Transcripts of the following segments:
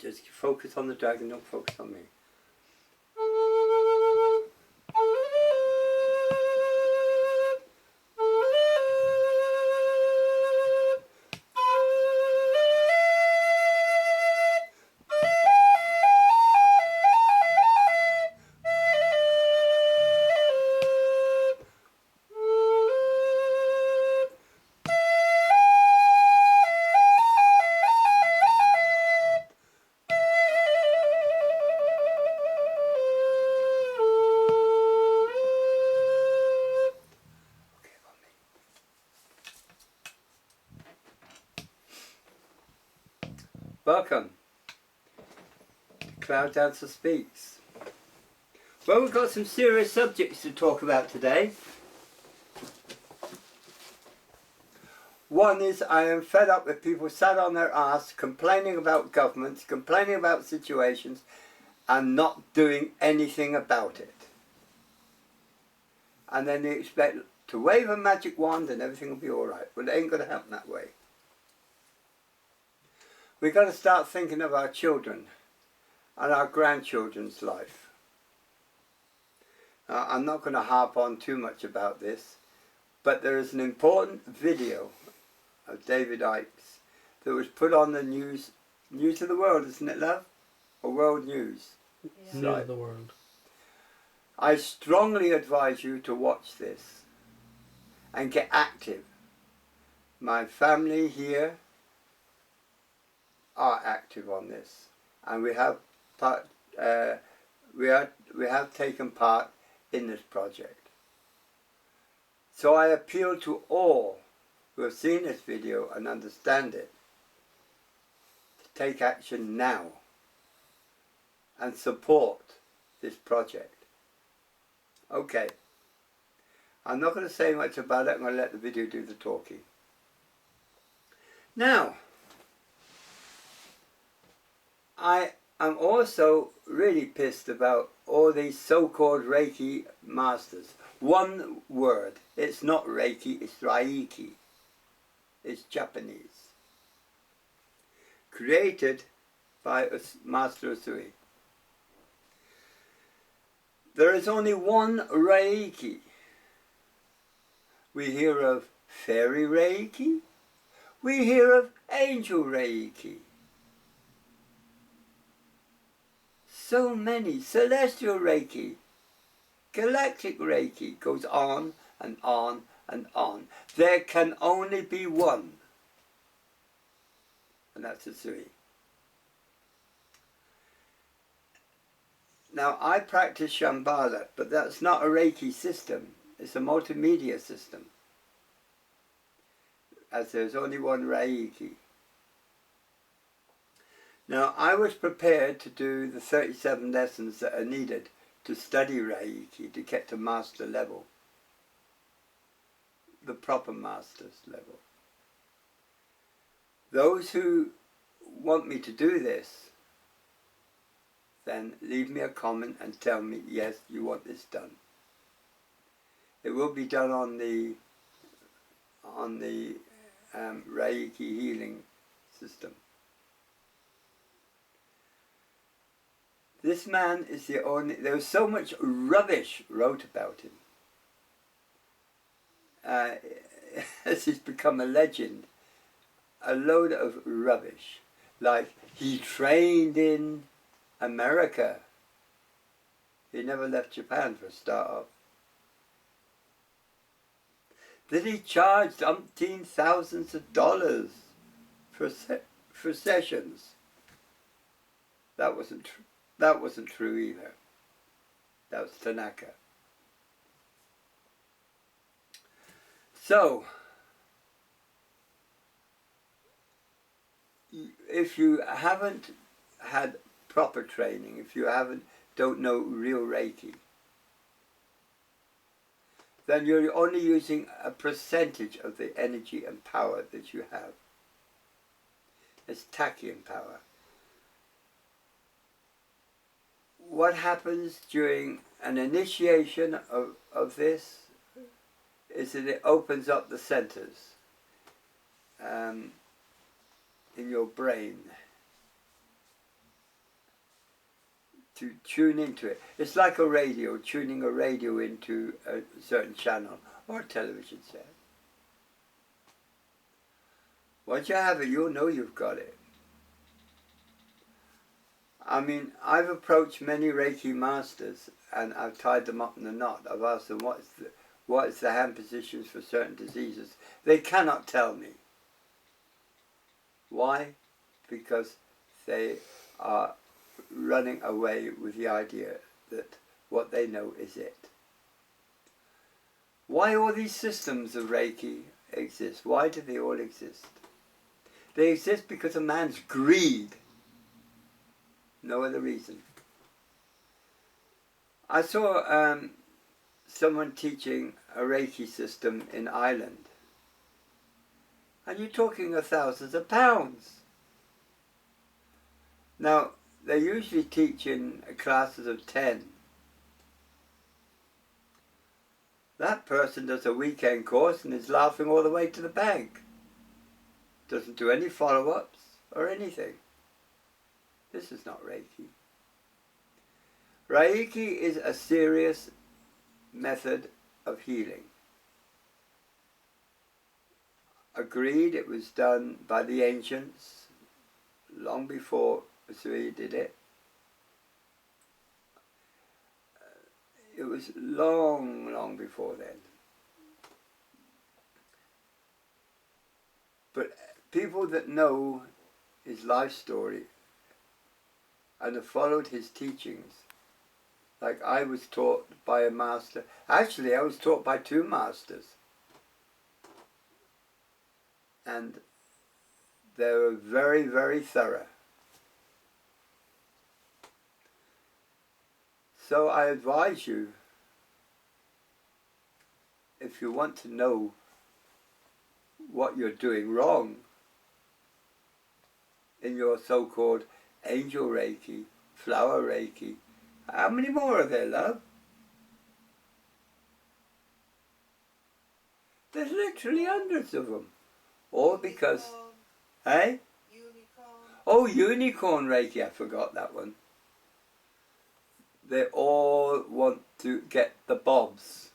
Just focus on the dragon, don't focus on me. Welcome to Cloud Dancer Speaks. Well, we've got some serious subjects to talk about today. One is I am fed up with people sat on their arse complaining about governments, complaining about situations and not doing anything about it. And then they expect to wave a magic wand and everything will be alright. Well, it ain't going to happen that way. We've got to start thinking of our children and our grandchildren's life. I'm not going to harp on too much about this, but there is an important video of David Icke that was put on the news of the world, isn't it, love? Or World News? Yeah. News of the world. I strongly advise you to watch this and get active. My family here are active on this, and we have taken part in this project. So I appeal to all who have seen this video and understand it to take action now and support this project. Okay, I'm not going to say much about it. I'm going to let the video do the talking. Now, I am also really pissed about all these so-called Reiki masters. One word, it's not Reiki, it's Reiki. It's Japanese. Created by Master Usui. There is only one Reiki. We hear of fairy Reiki. We hear of angel Reiki. So many. Celestial Reiki. Galactic Reiki goes on and on and on. There can only be one. And that's Usui. Now, I practice Shambhala, but that's not a Reiki system. It's a multimedia system. As there's only one Reiki. Now, I was prepared to do the 37 lessons that are needed to study Reiki, to get to master level. The proper master's level. Those who want me to do this, then leave me a comment and tell me, yes, you want this done. It will be done on the Reiki healing system. This man is the only, there was so much rubbish wrote about him. As he's become a legend, a load of rubbish. Like, he trained in America. He never left Japan for a start off. That he charged umpteen thousands of dollars for sessions. That wasn't true. That wasn't true either. That was Tanaka. So, if you haven't had proper training, if you don't know real Reiki, then you're only using a percentage of the energy and power that you have. It's tachyon power. What happens during an initiation of this is that it opens up the centers in your brain. to tune into it. It's like a radio, tuning a radio into a certain channel or a television set. Once you have it, you'll know you've got it. I mean, I've approached many Reiki masters and I've tied them up in a knot. I've asked them what is the hand positions for certain diseases. They cannot tell me. Why? Because they are running away with the idea that what they know is it. Why all these systems of Reiki exist? Why do they all exist? They exist because of man's greed. No other reason. I saw someone teaching a Reiki system in Ireland. And you're talking of thousands of pounds. Now, they usually teach in classes of 10. That person does a weekend course and is laughing all the way to the bank. Doesn't do any follow-ups or anything. This is not Reiki. Reiki is a serious method of healing. Agreed, it was done by the ancients long before Usui did it. It was long, long before then. But people that know his life story and have followed his teachings, like I was taught by a master. Actually, I was taught by 2 masters. And they were very, very thorough. So I advise you, if you want to know what you're doing wrong in your so-called angel Reiki, flower Reiki, how many more are there, love? There's literally hundreds of them. All because, hey? Unicorn. Oh, unicorn Reiki, I forgot that one. They all want to get the bobs.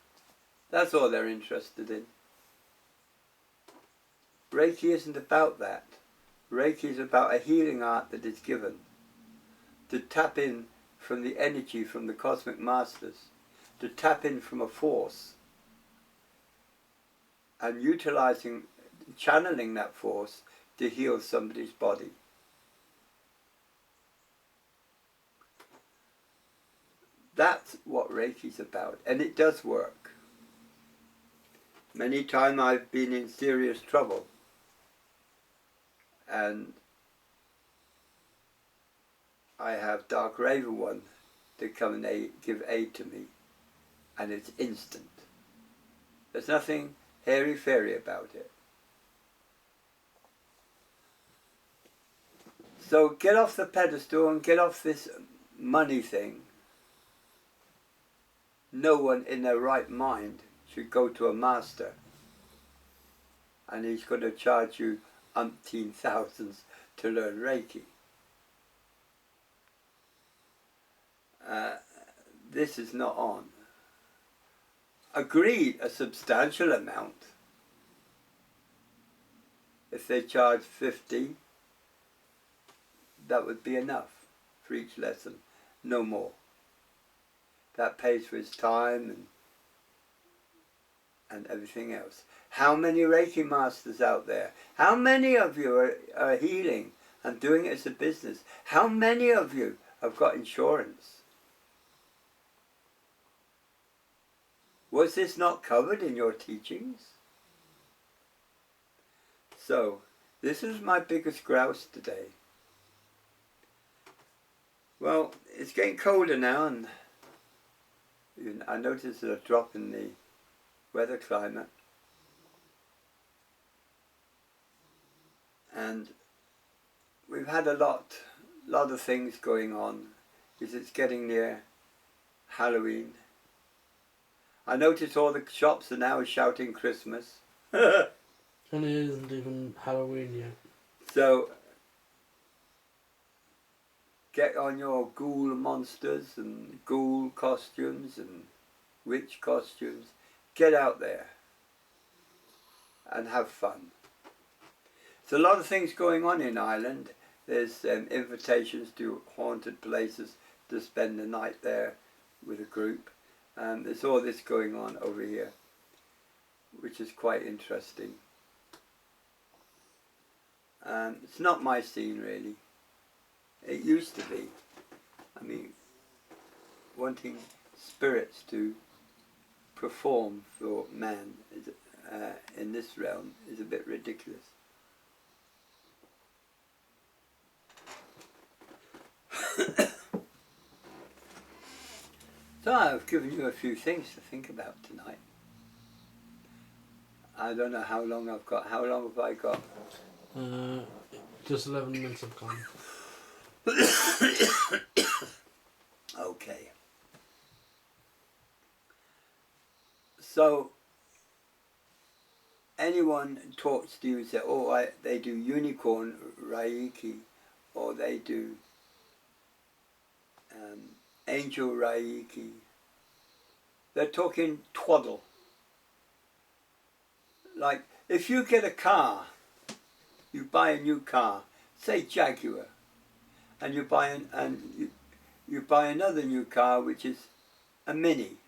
That's all they're interested in. Reiki isn't about that. Reiki is about a healing art that is given to tap in from the energy from the cosmic masters, to tap in from a force, and utilizing, channeling that force to heal somebody's body. That's what Reiki's about, and it does work. Many times I've been in serious trouble, and I have Dark Raven One to come and give aid to me, and it's instant. There's nothing hairy-fairy about it. So get off the pedestal and get off this money thing. No one in their right mind should go to a master and he's going to charge you umpteen thousands to learn Reiki. This is not on. Agreed, a substantial amount. If they charge 50, that would be enough for each lesson, no more. That pays for his time and everything else. How many Reiki masters out there? How many of you are healing and doing it as a business? How many of you have got insurance? Was this not covered in your teachings? So, this is my biggest grouse today. Well, it's getting colder now, and I noticed a drop in the weather climate. And we've had a lot of things going on, because it's getting near Halloween. I notice all the shops are now shouting Christmas. And it isn't even Halloween yet. So, get on your ghoul monsters and ghoul costumes and witch costumes. Get out there and have fun. There's a lot of things going on in Ireland. There's invitations to haunted places to spend the night there with a group. There's all this going on over here, which is quite interesting. It's not my scene really. It used to be. I mean, wanting spirits to perform for man is, in this realm is a bit ridiculous. So I've given you a few things to think about tonight. I don't know how long I've got. How long have I got? Just 11 minutes have gone. Okay. So, anyone talks to you and say, oh, they do unicorn Reiki, or they do angel Reiki. They're talking twaddle. Like, if you get a car, you buy a new car, say Jaguar, and you buy you buy another new car which is a Mini.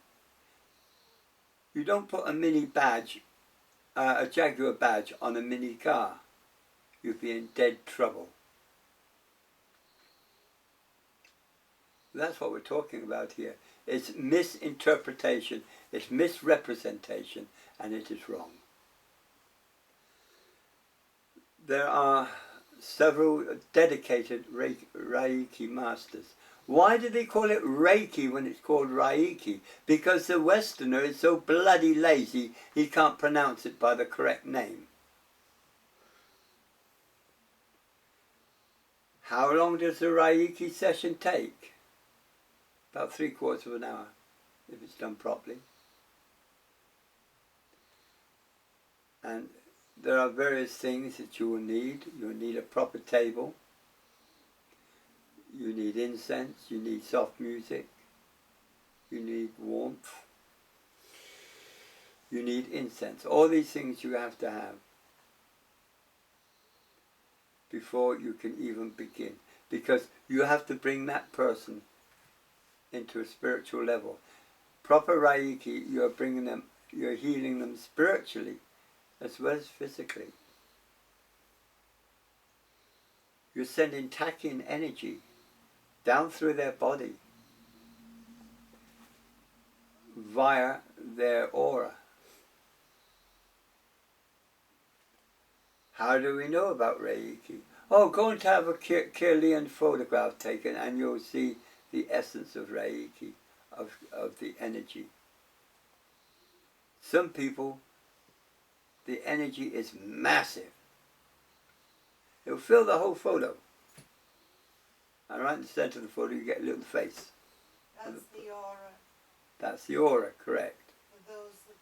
You don't put a Mini badge, a Jaguar badge on a Mini car. You'd be in dead trouble. That's what we're talking about here. It's misinterpretation, it's misrepresentation, and it is wrong. There are several dedicated Reiki masters. Why do they call it Reiki when it's called Reiki? Because the Westerner is so bloody lazy he can't pronounce it by the correct name. How long does a Reiki session take? About 3/4 of an hour, if it's done properly. And there are various things that you will need. You'll need a proper table. You need incense. You need soft music. You need warmth. You need incense. All these things you have to have before you can even begin. Because you have to bring that person into a spiritual level. Proper Reiki, you're healing them spiritually as well as physically. You're sending tack-in energy down through their body via their aura. How do we know about Reiki? Oh, go and have a Kirlian photograph taken and you'll see the essence of Reiki, of the energy. Some people, the energy is massive. It'll fill the whole photo. And right in the centre of the photo you get a little face. That's the aura. That's the aura, correct. For those that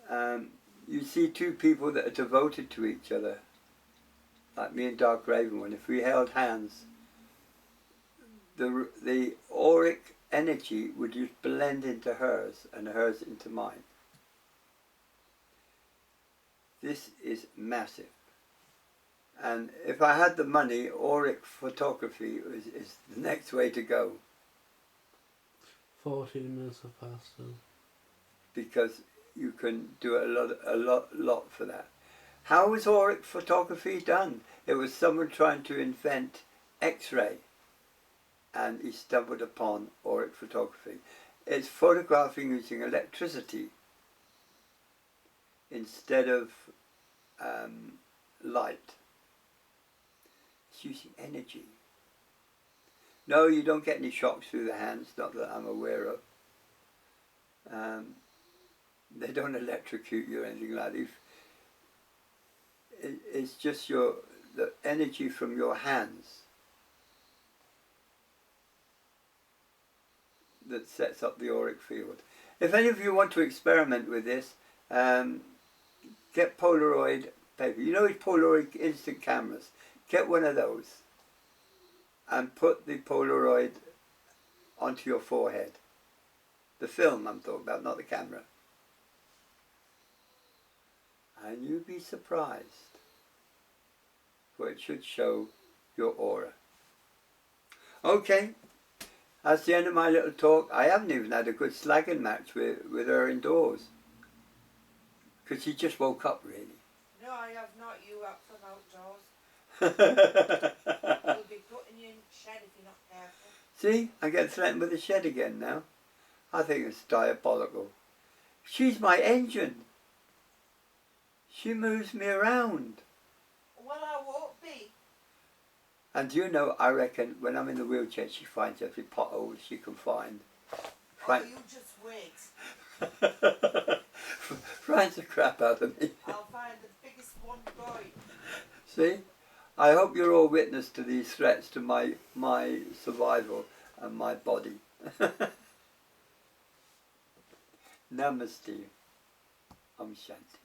don't know, You see two people that are devoted to each other, like me and Dark Raven one. If we held hands, the auric energy would just blend into hers and hers into mine. This is massive. And if I had the money, auric photography is the next way to go. 14 minutes have passed. Because you can do a lot for that. How was auric photography done? It was someone trying to invent X-ray, and he stumbled upon auric photography. It's photographing using electricity instead of light. It's using energy. No, you don't get any shocks through the hands, not that I'm aware of. They don't electrocute you or anything like that. It's just the energy from your hands that sets up the auric field. If any of you want to experiment with this, get Polaroid paper. You know these Polaroid instant cameras? Get one of those and put the Polaroid onto your forehead. The film I'm talking about, not the camera. And you'd be surprised, for it should show your aura. Okay, that's the end of my little talk. I haven't even had a good slagging match with her indoors, because she just woke up really. No, I have not. You up from outdoors. We'll be putting you in the shed if you're not careful. See, I get threatened with the shed again now. I think it's diabolical. She's my engine. She moves me around. Well, I won't be. And do you know, I reckon when I'm in the wheelchair, she finds every pothole she can find. Oh, you just wait. Finds the crap out of me. I'll find the biggest one going. See? I hope you're all witness to these threats to my survival and my body. Namaste. Om Shanti.